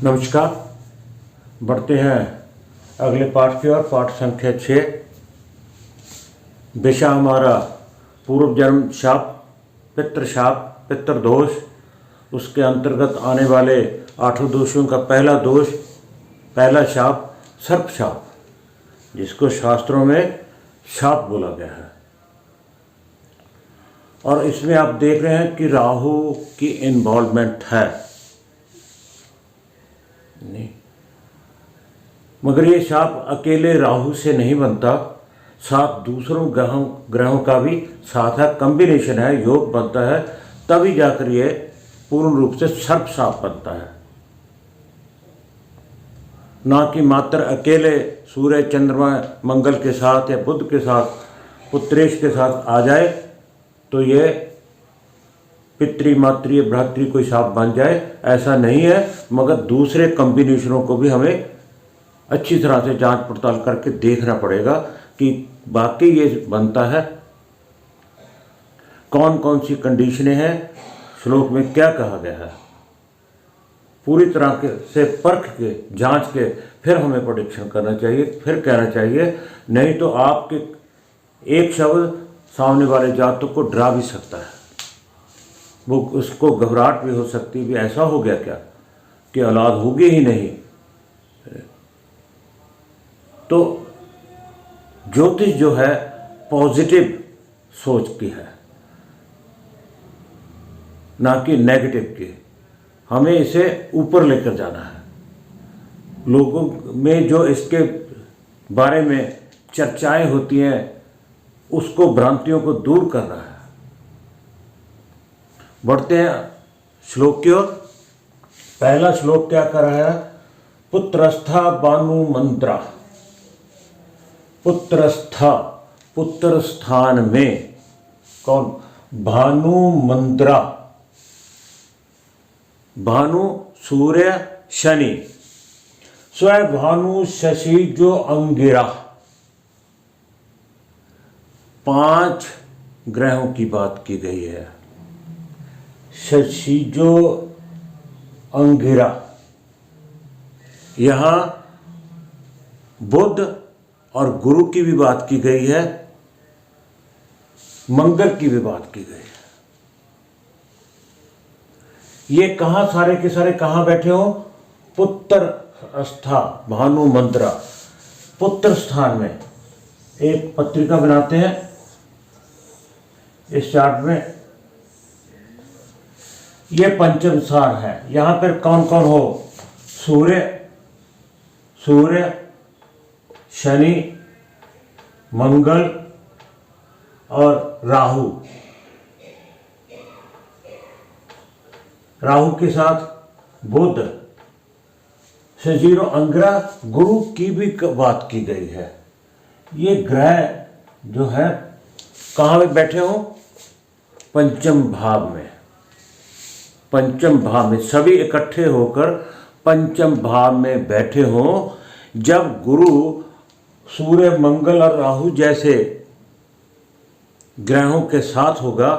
नमस्कार। बढ़ते हैं अगले पाठ की ओर। पाठ संख्या 6। विषय हमारा पूर्व जन्म शाप, पितृशाप, पितृदोष। उसके अंतर्गत आने वाले 8 दोषों का पहला शाप सर्प शाप, जिसको शास्त्रों में शाप बोला गया है। और इसमें आप देख रहे हैं कि राहु की इन्वॉल्वमेंट है नहीं, मगर ये शाप अकेले राहु से नहीं बनता, साथ दूसरों ग्रहों का भी साथ है, कॉम्बिनेशन है, योग बनता है, तभी जाकर ये पूर्ण रूप से सर्प शाप बनता है। ना कि मात्र अकेले सूर्य, चंद्रमा, मंगल के साथ या बुध के साथ, पुत्रेश के साथ आ जाए तो ये पितृ, मातृ, भ्रातृ कोई शाप बन जाए, ऐसा नहीं है। मगर दूसरे कॉम्बिनेशनों को भी हमें अच्छी तरह से जांच पड़ताल करके देखना पड़ेगा कि वाकई ये बनता है, कौन कौन सी कंडीशनें हैं, श्लोक में क्या कहा गया है। पूरी तरह से परख के, जांच के फिर हमें प्रेडिक्शन करना चाहिए, फिर कहना चाहिए। नहीं तो आपके एक शब्द सामने वाले जातक को डरा भी सकता है, वो उसको घबराहट भी हो सकती है, ऐसा हो गया क्या कि औलाद होगी ही नहीं। तो ज्योतिष जो है पॉजिटिव सोच की है, ना कि नेगेटिव की। हमें इसे ऊपर लेकर जाना है। लोगों में जो इसके बारे में चर्चाएं होती हैं, उसको, भ्रांतियों को दूर करना है। बढ़ते हैं श्लोक की ओर। पहला श्लोक क्या कर रहा है? पुत्रस्था बानु मंत्रा। पुत्रस्था, पुत्र स्थान में कौन? भानु मंत्रा। भानु सूर्य शनि, स्वयं भानु शशि जो अंगिरा। 5 ग्रहों की बात की गई है। शशि जो अंगिरा, यहां बुध और गुरु की भी बात की गई है, मंगल की भी बात की गई है। ये कहां, सारे के सारे कहां बैठे हो? पुत्र स्था, भानु मंत्रा, पुत्र स्थान में। एक पत्रिका बनाते हैं इस चार्ट में। ये पंचम स्थान है। यहां पर कौन कौन हो? सूर्य, शनि, मंगल और राहु। राहु के साथ बुध, शजीरो अंग्रा, गुरु की भी बात की गई है। ये ग्रह जो है कहाँ में बैठे हो? पंचम भाव में। पंचम भाव में सभी इकट्ठे होकर पंचम भाव में बैठे हो। जब गुरु, सूर्य, मंगल और राहु जैसे ग्रहों के साथ होगा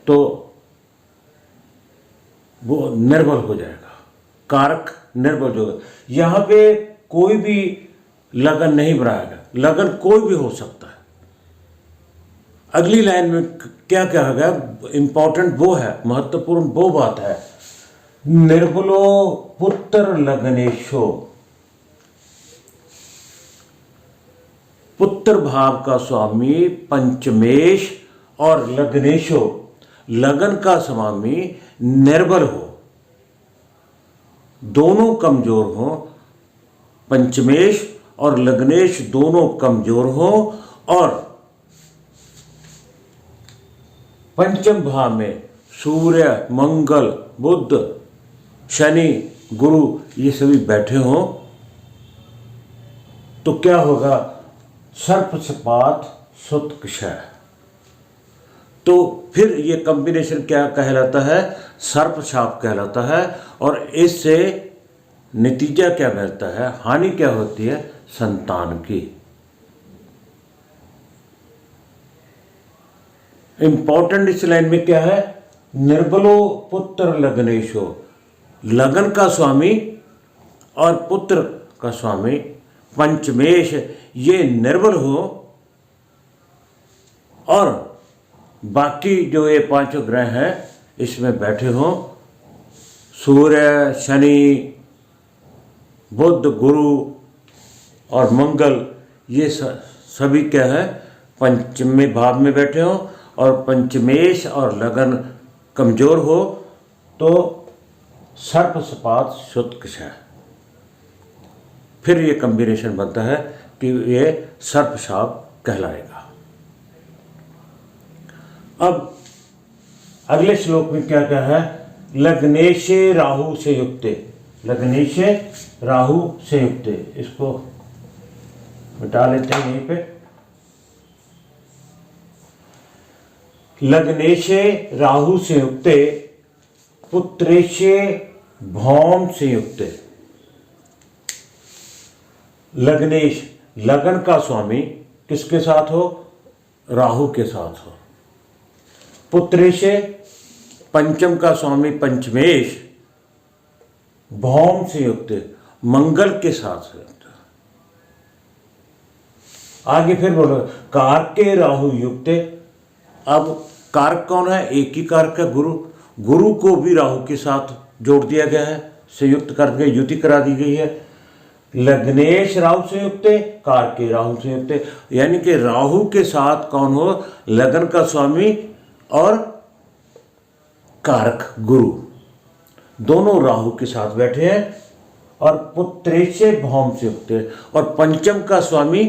तो वो निर्बल हो जाएगा, कारक निर्बल होगा। यहां पे कोई भी लगन नहीं बनाएगा, लगन कोई भी हो सकता है। अगली लाइन में क्या कहा गया? इंपॉर्टेंट वो है, महत्वपूर्ण वो बात है। निर्बलो पुत्र लगनेशो। पुत्र भाव का स्वामी पंचमेश और लग्नेशो, लगन का स्वामी निर्बल हो, दोनों कमजोर हो। पंचमेश और लग्नेश दोनों कमजोर हो और पंचम भाव में सूर्य, मंगल, बुध, शनि, गुरु ये सभी बैठे हो तो क्या होगा? सर्पसपात सुतक्षय। तो फिर ये कॉम्बिनेशन क्या कहलाता है? सर्प शाप कहलाता है। और इससे नतीजा क्या मिलता है? हानि क्या होती है? संतान की। इंपॉर्टेंट इस लाइन में क्या है? निर्बलो पुत्र लग्नेशो। लगन का स्वामी और पुत्र का स्वामी पंचमेश ये निर्बल हो और बाकी जो ये पांचों ग्रह हैं इसमें बैठे हों, सूर्य, शनि, बुध, गुरु और मंगल, ये सभी क्या है पंचमे भाव में बैठे हों, और पंचमेश और लगन कमजोर हो तो सर्प सपात शुतकश है। फिर ये कॉम्बिनेशन बनता है कि ये सर्प शाप कहलाएगा। अब अगले श्लोक में क्या क्या है, लग्नेशे राहु से युक्ते, लग्नेशे राहु से युक्ते, इसको मिटा लेते हैं यहीं पे। लग्नेशे राहु से युक्ते पुत्रेशे भौम से युक्ते। लग्नेश, लगन का स्वामी किसके साथ हो, राहु के साथ हो। पुत्रेशे, पंचम का स्वामी पंचमेश भौम से युक्त, मंगल के साथ युक्त। आगे फिर बोलो कारके राहु युक्त। अब कारक कौन है, एक ही कारक है गुरु, गुरु को भी राहु के साथ जोड़ दिया गया है, संयुक्त करके युति करा दी गई है। लग्नेश राहु से युक्त, कारके राहु से युक्त, यानी कि राहु के साथ कौन हो, लगन का स्वामी और कारक गुरु, दोनों राहु के साथ बैठे हैं। और पुत्रेशे भौम से युक्त, और पंचम का स्वामी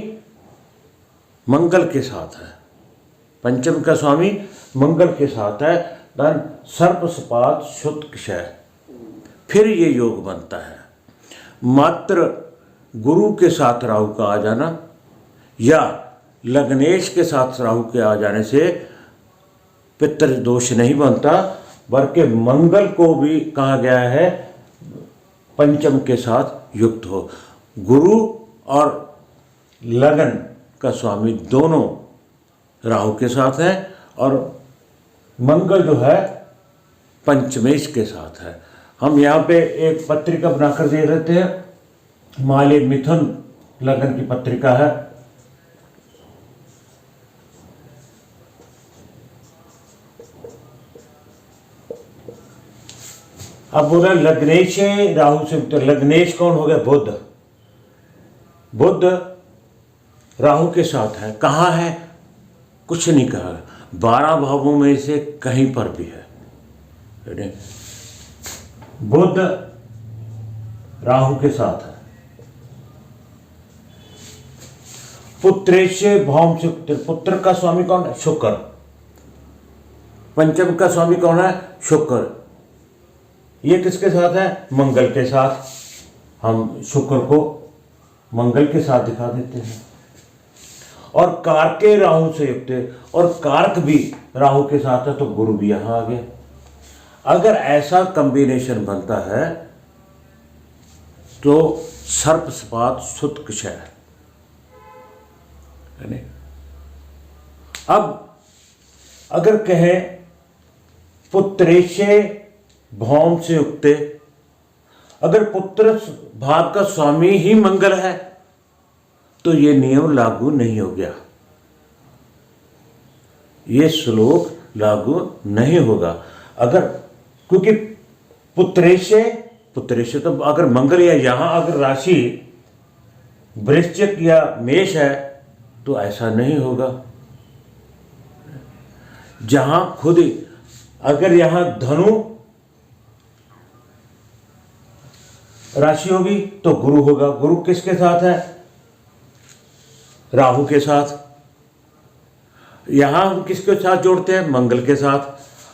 मंगल के साथ है, पंचम का स्वामी मंगल के साथ है। धन सर्प सपात शुत क्षय, फिर ये योग बनता है। मात्र गुरु के साथ राहु का आ जाना या लग्नेश के साथ राहु के आ जाने से पितृ दोष नहीं बनता, बल्कि मंगल को भी कहा गया है पंचम के साथ युक्त हो। गुरु और लगन का स्वामी दोनों राहु के साथ है और मंगल जो है पंचमेश के साथ है। हम यहाँ पे एक पत्रिका बनाकर दे देते हैं, माले मिथुन लगन की पत्रिका है। अब बोला लग्नेश राहु से उत्तर, लग्नेश कौन हो गया, बुध, बुध राहु के साथ है। कहाँ है, कुछ नहीं कहा, 12 भावों में से कहीं पर भी है। बुध राहु के साथ है। पुत्रेशे भौम से, पुत्र का स्वामी कौन है, शुक्र। पंचम का स्वामी कौन है, शुक्र। ये किसके साथ है, मंगल के साथ। हम शुक्र को मंगल के साथ दिखा देते हैं। और कारके राहु से युक्त, और कारक भी राहु के साथ है, तो गुरु भी यहां आ गया। अगर ऐसा कॉम्बिनेशन बनता है तो सर्प सपात शुत क्षय। अब अगर कहें पुत्रेशे भौम से युक्त, अगर पुत्र भाव का स्वामी ही मंगल है तो ये नियम लागू नहीं हो गया, ये श्लोक लागू नहीं होगा। अगर क्योंकि पुत्रेशे, पुत्रेशे तो अगर मंगल या यहां अगर राशि वृश्चिक या मेष है तो ऐसा नहीं होगा। जहां खुद अगर यहां धनु राशि होगी तो गुरु होगा। गुरु किसके साथ है, राहु के साथ। यहां हम किसके साथ जोड़ते हैं, मंगल के साथ।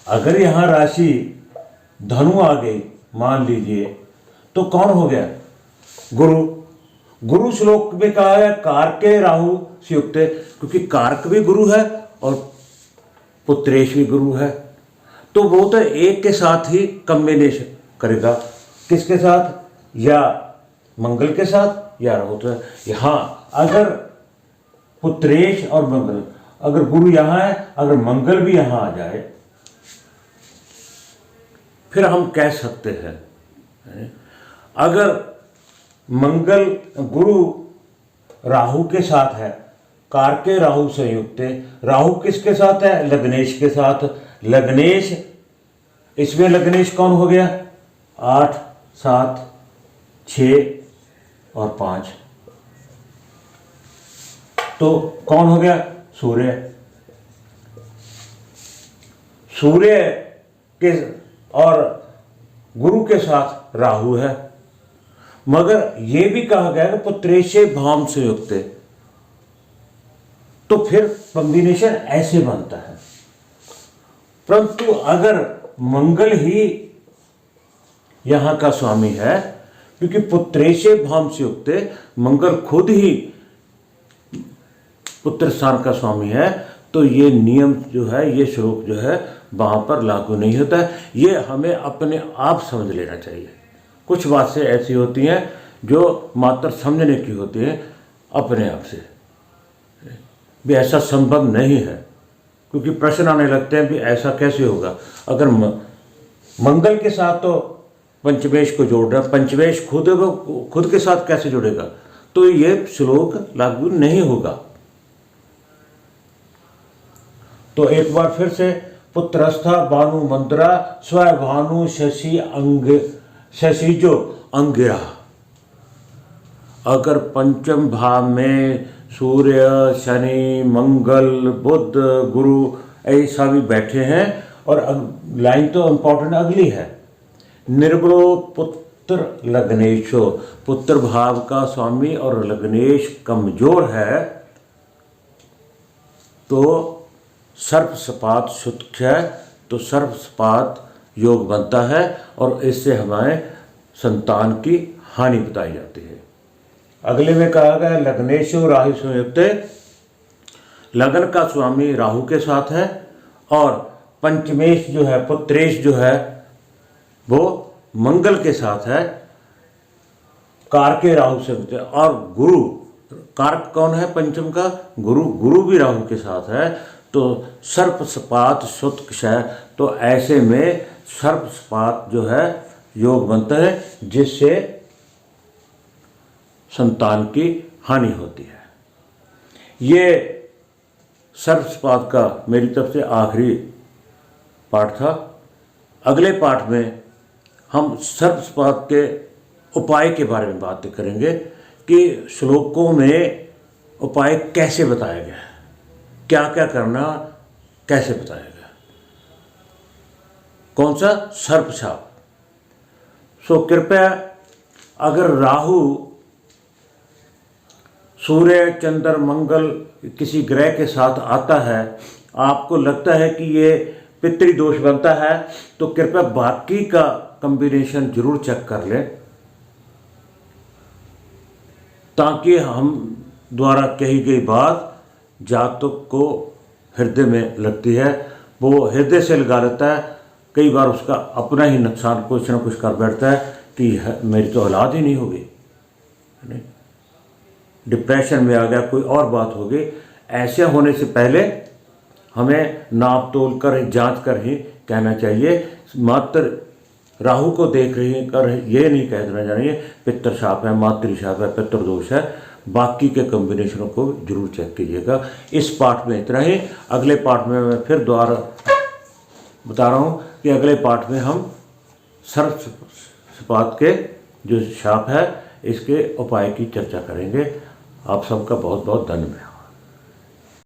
अगर यहां राशि धनु आ गई मान लीजिए तो कौन हो गया, गुरु। गुरु श्लोक में कहा है कारके राहु से युक्त, क्योंकि कारक भी गुरु है और पुत्रेश भी गुरु है, तो वो तो एक के साथ ही कॉम्बिनेशन करेगा। किसके साथ, या मंगल के साथ या राहु। तो यहां अगर पुत्रेश और मंगल, अगर गुरु यहां है, अगर मंगल भी यहां आ जाए, फिर हम कह सकते हैं अगर मंगल गुरु राहु के साथ है, कारके राहु संयुक्त है, राहु किसके साथ है? लग्नेश के साथ। लग्नेश, इसमें लग्नेश कौन हो गया? 8, 7, 6 और 5, तो कौन हो गया? सूर्य। सूर्य के और गुरु के साथ राहु है। मगर ये भी कहा गया कि पुत्रेशे भाम से युक्त है, तो फिर कॉम्बिनेशन ऐसे बनता है। परंतु अगर मंगल ही यहां का स्वामी है, क्योंकि पुत्रेशे भाम से युक्त है, मंगल खुद ही पुत्र स्थान का स्वामी है, तो ये नियम जो है, ये श्लोक जो है वहां पर लागू नहीं होता है। ये हमें अपने आप समझ लेना चाहिए। कुछ बातें ऐसी होती हैं जो मात्र समझने की होती हैं अपने आप से, भी ऐसा संभव नहीं है, क्योंकि प्रश्न आने लगते हैं भी ऐसा कैसे होगा। अगर मंगल के साथ तो पंचमेश को जोड़ रहा है, पंचमेश खुद के साथ कैसे जुड़ेगा? तो ये श्लोक लागू नहीं होगा। तो एक बार फिर से, पुत्रस्था भानु मंत्रा स्वभानु शशि अंग शशिजो अंगिरा। अगर पंचम भाव में सूर्य, शनि, मंगल, बुध, गुरु ऐसा भी बैठे हैं, और लाइन तो इंपॉर्टेंट अगली है, निर्बलो पुत्र लग्नेशो, पुत्र भाव का स्वामी और लग्नेश कमजोर है, तो सर्प सपात सुख है, तो सर्प सपात योग बनता है, और इससे हमें संतान की हानि बताई जाती है। अगले में कहा गया लग्नेशो राहु संयुक्त, लगन का स्वामी राहु के साथ है, और पंचमेश जो है, पुत्रेश जो है, वो मंगल के साथ है, कारके राहु संयुक्त, और गुरु, कारक कौन है पंचम का? गुरु। गुरु भी राहु के साथ है, तो सर्प सपात सुत क्षय, तो ऐसे में सर्प सपात जो है योग बनता है, जिससे संतान की हानि होती है। ये सर्प सपात का मेरी तरफ से आखिरी पाठ था। अगले पाठ में हम सर्प सपात के उपाय के बारे में बात करेंगे कि श्लोकों में उपाय कैसे बताया गया है, क्या क्या करना कैसे बताया गया। कौन सा? सर्प छाप। सो कृपया, अगर राहु, सूर्य, चंद्र, मंगल किसी ग्रह के साथ आता है, आपको लगता है कि ये पितृदोष बनता है, तो कृपया बाकी का कॉम्बिनेशन जरूर चेक कर लें, ताकि हम द्वारा कही गई बात जातक को हृदय में लगती है, वो हृदय से लगा लेता है। कई बार उसका अपना ही नुकसान कुछ ना कुछ कर बैठता है कि मेरी तो औलाद ही नहीं होगी, डिप्रेशन में आ गया, कोई और बात होगी। ऐसे होने से पहले हमें नाप तोल कर, जांच कर ही कहना चाहिए। मात्र राहु को देख रही कर ये नहीं कह देना चाहिए पितृ शाप है, मातृ शाप है, पितृदोष है। बाकी के कॉम्बिनेशनों को जरूर चेक कीजिएगा। इस पाठ में इतना ही। अगले पाठ में मैं फिर दोबारा बता रहा हूँ कि अगले पाठ में हम सर्प सपात के जो शाप है, इसके उपाय की चर्चा करेंगे। आप सबका बहुत बहुत धन्यवाद।